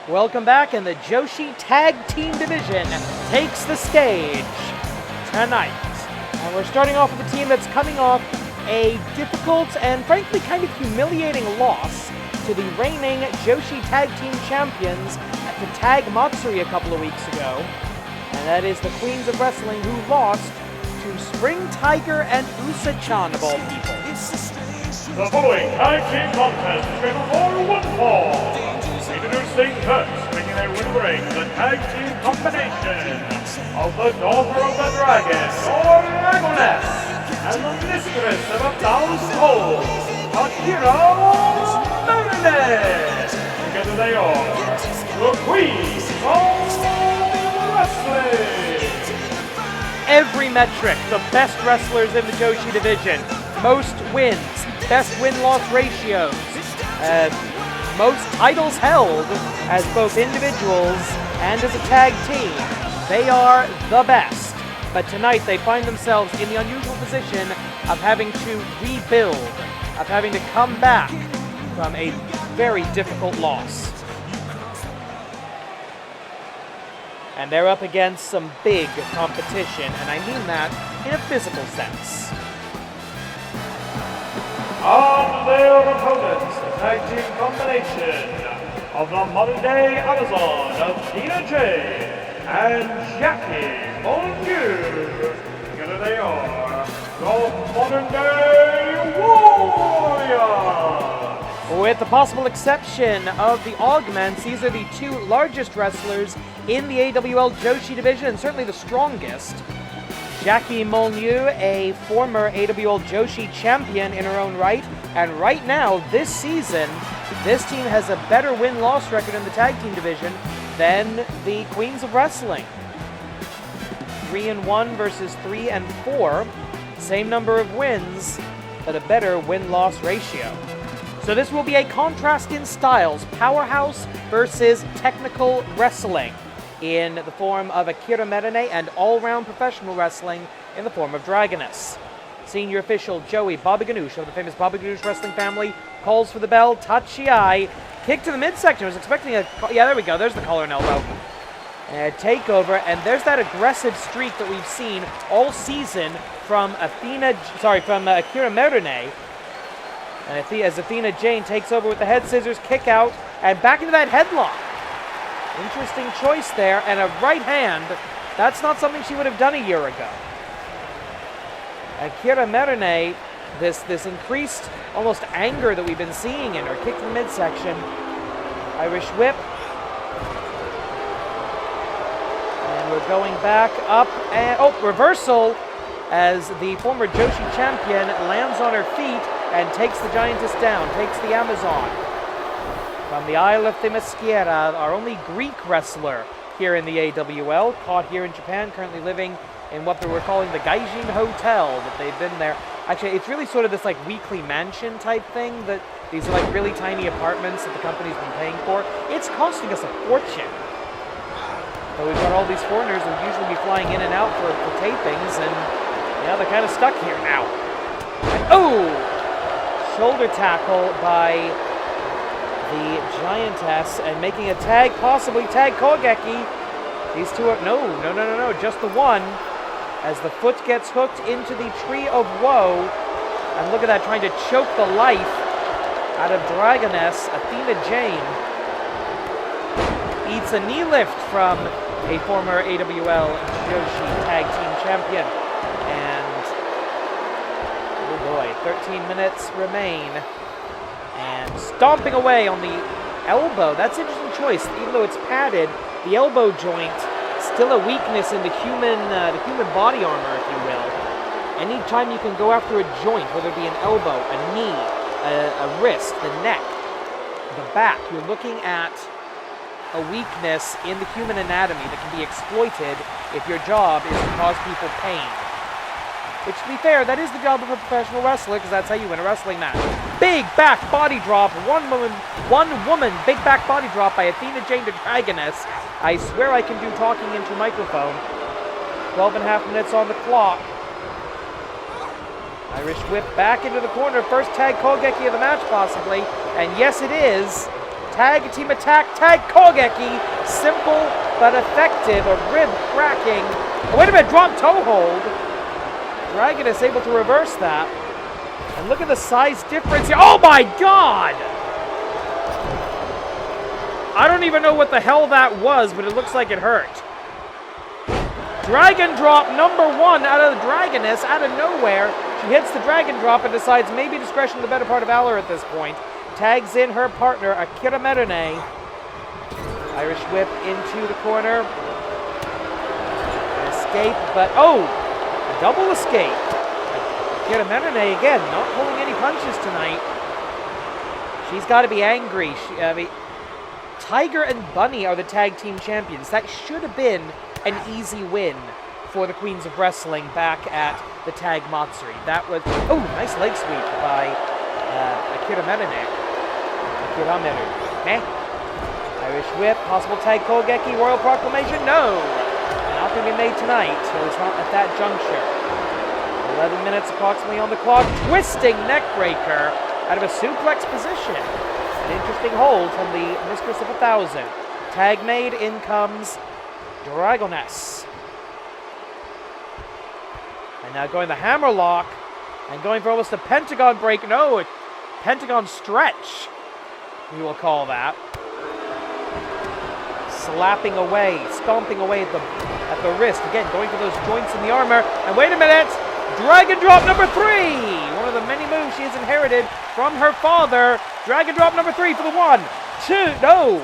Welcome back, and the Joshi Tag Team Division takes the stage tonight. And we're starting off with a team that's coming off a difficult and frankly kind of humiliating loss to the reigning Joshi Tag Team Champions at the Tag Matsuri a couple of weeks ago. And that is the Queens of Wrestling, who lost to Spring Tiger and Usa-chan of all people. The following Tag Team contest is scheduled for one fall. Introducing first, making their way to the ring, the Tag Team combination of the Daughter of the Dragon, or Dragoness, and the Mistress of 1,000 Holes, Akira. Together they are the Queens of Wrestling. Every metric, the best wrestlers in the Joshi division. Most wins, best win-loss ratios, most titles held as both individuals and as a tag team. They are the best. But tonight they find themselves in the unusual position of having to rebuild, of having to come back from a very difficult loss. And they're up against some big competition, and I mean that in a physical sense. On their opponents, the tag team combination of the modern-day Amazon, Athena J, and Jackie Mondieu. Together they are the modern-day Warrior. With the possible exception of the Augments, these are the two largest wrestlers in the AWL Joshi division, and certainly the strongest. Jackie Mondieu, a former AWL Joshi champion in her own right, and right now, this season, this team has a better win-loss record in the tag team division than the Queens of Wrestling. 3-1 versus 3-4, same number of wins, but a better win-loss ratio. So this will be a contrast in styles, powerhouse versus technical wrestling, in the form of Akira and all-round professional wrestling in the form of Dragoness. Senior official Joey Bobby Ganoush of the famous Bobby Ganoush wrestling family calls for the bell. Tachiai, kick to the midsection. I was expecting a... Yeah, there we go. There's the collar and elbow. Takeover, and there's that aggressive streak that we've seen all season from Akira Merune. And as Athena Jane takes over with the head scissors, kick out, and back into that headlock. Interesting choice there, and a right hand. That's not something she would have done a year ago. Akira Merune, this increased almost anger that we've been seeing in her. Kick to the midsection. Irish whip. And we're going back up, and reversal as the former Joshi champion lands on her feet and takes the giantess down, takes the Amazon. From the Isle of Themyscira, our only Greek wrestler here in the AWL, caught here in Japan, currently living in what we're calling the Gaijin Hotel, that they've been there. Actually, it's really sort of this like weekly mansion type thing, that these are like really tiny apartments that the company's been paying for. It's costing us a fortune. So we've got all these foreigners who would usually be flying in and out for tapings, and yeah, they're kind of stuck here now. And, shoulder tackle by the giantess, and making a tag, possibly tag Kogeki. These two are, no, just the one, as the foot gets hooked into the Tree of Woe. And look at that, trying to choke the life out of Dragoness. Athena Jane eats a knee lift from a former AWL Joshi Tag Team Champion. And, oh boy, 13 minutes remain. And stomping away on the elbow. That's an interesting choice. Even though it's padded, the elbow joint, still a weakness in the human body armor, if you will. Anytime you can go after a joint, whether it be an elbow, a knee, a wrist, the neck, the back, you're looking at a weakness in the human anatomy that can be exploited if your job is to cause people pain. Which, to be fair, that is the job of a professional wrestler, because that's how you win a wrestling match. Big back body drop, one woman big back body drop by Athena Jane to Dragoness. I swear I can do talking into a microphone. 12.5 minutes on the clock. Irish whip back into the corner. First tag Kogeki of the match, possibly. And yes, it is. Tag team attack, tag Kogeki. Simple but effective. A rib cracking. Oh, wait a minute, drop toe hold. Dragon is able to reverse that. And look at the size difference here. Oh my god! I don't even know what the hell that was, but it looks like it hurt. Dragon drop number 1 out of the Dragoness, out of nowhere. She hits the dragon drop and decides maybe discretion the better part of valor at this point. Tags in her partner, Akira. Irish whip into the corner. Escape, but oh! A double escape. Akira again, not pulling any punches tonight. She's got to be angry. Tiger and Bunny are the tag team champions. That should have been an easy win for the Queens of Wrestling back at the Tag Matsuri. That was, oh, nice leg sweep by Akira. Irish whip, possible tag Kogeki, Royal Proclamation, no! Not going to be made tonight, so it's not at that juncture. 11 minutes approximately on the clock, twisting neck breaker out of a suplex position. An interesting hold from the Mistress of 1,000. Tag made, in comes Dragoness. And now going the hammerlock and going for almost a pentagon break. No, a pentagon stretch, we will call that. Slapping away, stomping away at the wrist. Again, going for those joints in the armor. And wait a minute, Dragon drop number 3. One of the many moves she has inherited from her father. Dragon drop number 3 for the 1, 2, no.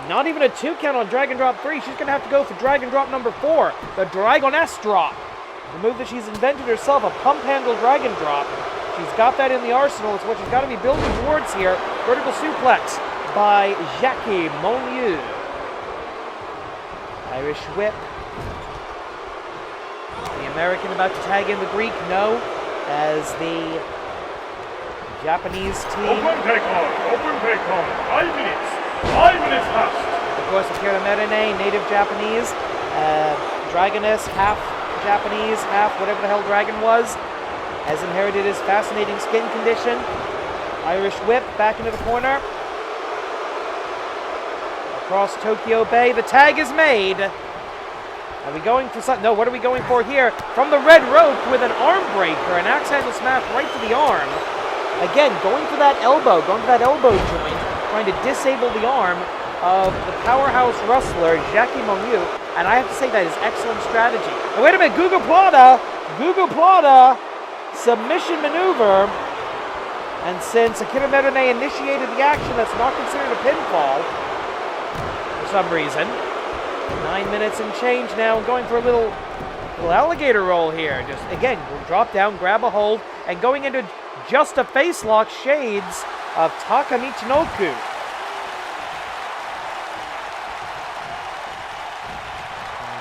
Not even a 2 count on Dragon drop 3. She's going to have to go for Dragon drop number 4, the Dragoness drop. The move that she's invented herself, a pump handle Dragon drop. She's got that in the arsenal. It's what she's got to be building towards here. Vertical suplex by Jackie Monlieu. Irish whip. The American about to tag in the Greek, no, as the Japanese team. Open take on, 5 minutes, 5 minutes past. Of course, Akira, native Japanese, Dragoness, half Japanese, half whatever the hell Dragon was, has inherited his fascinating skin condition. Irish whip back into the corner. Across Tokyo Bay, the tag is made. Are we going for something? No, what are we going for here? From the red rope with an arm breaker, an axe handle smash right to the arm. Again, going for that elbow joint, trying to disable the arm of the powerhouse wrestler, Jackie Monlieu. And I have to say that is excellent strategy. And wait a minute, Gugu Plata, submission maneuver. And since Akira initiated the action, that's not considered a pinfall for some reason. 9 minutes and change now, going for a little alligator roll here. Just, again, drop down, grab a hold, and going into just a face lock, shades of Taka Michinoku.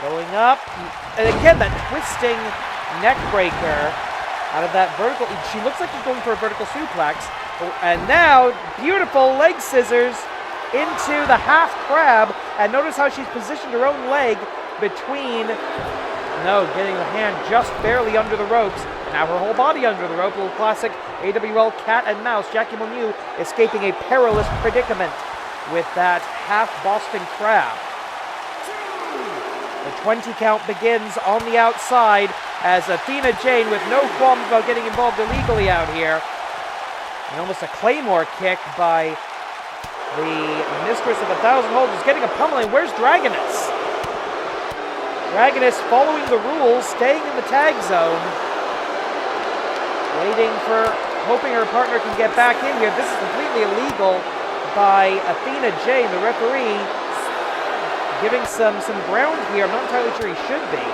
Going up, and again, that twisting neck breaker out of that vertical. She looks like she's going for a vertical suplex. And now, beautiful leg scissors into the half crab, and notice how she's positioned her own leg between, getting the hand just barely under the ropes, and now her whole body under the rope. A little classic AWL cat and mouse. Jackie Monlieu escaping a perilous predicament with that half Boston crab. The 20 count begins on the outside as Athena Jane, with no qualms about getting involved illegally out here, and almost a claymore kick by the Mistress of 1,000 Holds, is getting a pummeling. Where's Dragoness? Dragoness following the rules, staying in the tag zone, hoping her partner can get back in here. This is completely illegal by Athena Jane, the referee, giving some ground here. I'm not entirely sure he should be.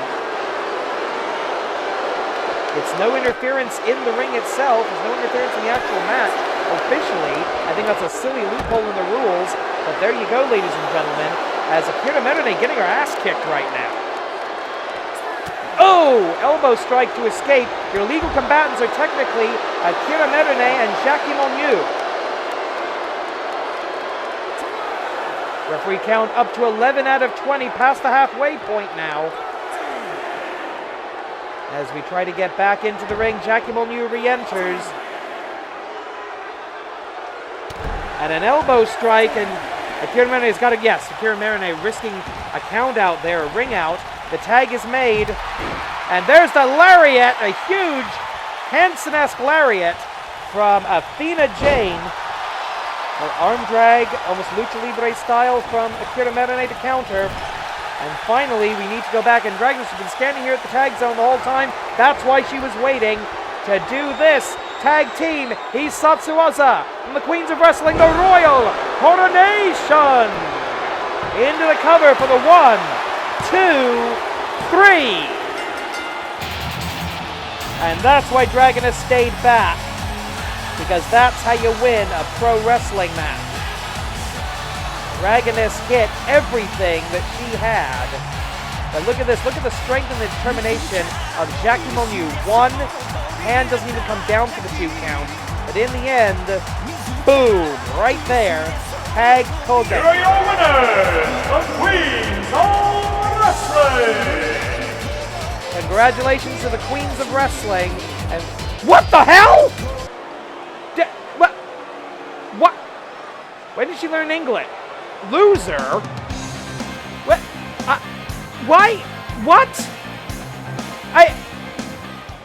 It's no interference in the ring itself. There's no interference in the actual match. Officially, I think that's a silly loophole in the rules, but there you go, ladies and gentlemen, as Akira getting her ass kicked right now. Oh! Elbow strike to escape. Your legal combatants are technically Akira and Jackie Monlieu. Referee count up to 11 out of 20, past the halfway point now. As we try to get back into the ring, Jackie Monlieu re-enters. And an elbow strike, and Akira Marine's got it. Yes, Akira Marine risking a count out there, a ring out. The tag is made, and there's the lariat, a huge Hansen-esque lariat from Athena Jane. Her arm drag, almost lucha libre style from Akira Marine to counter. And finally, we need to go back, and Dragnos has been standing here at the tag zone the whole time. That's why she was waiting to do this. Tag team, he's Satsuwaza from the Queens of Wrestling, the Royal Coronation. Into the cover for the 1, 2, 3. And that's why Dragoness stayed back, because that's how you win a pro wrestling match. Dragoness hit everything that she had. But look at this, look at the strength and the determination of Jackie Monyu. One hand doesn't even come down for the 2 count, but in the end, boom, right there, tag Koga. Here are your winners, the Queens of Wrestling! Congratulations to the Queens of Wrestling. And what the hell? What? When did she learn English? Loser? What? Why? What?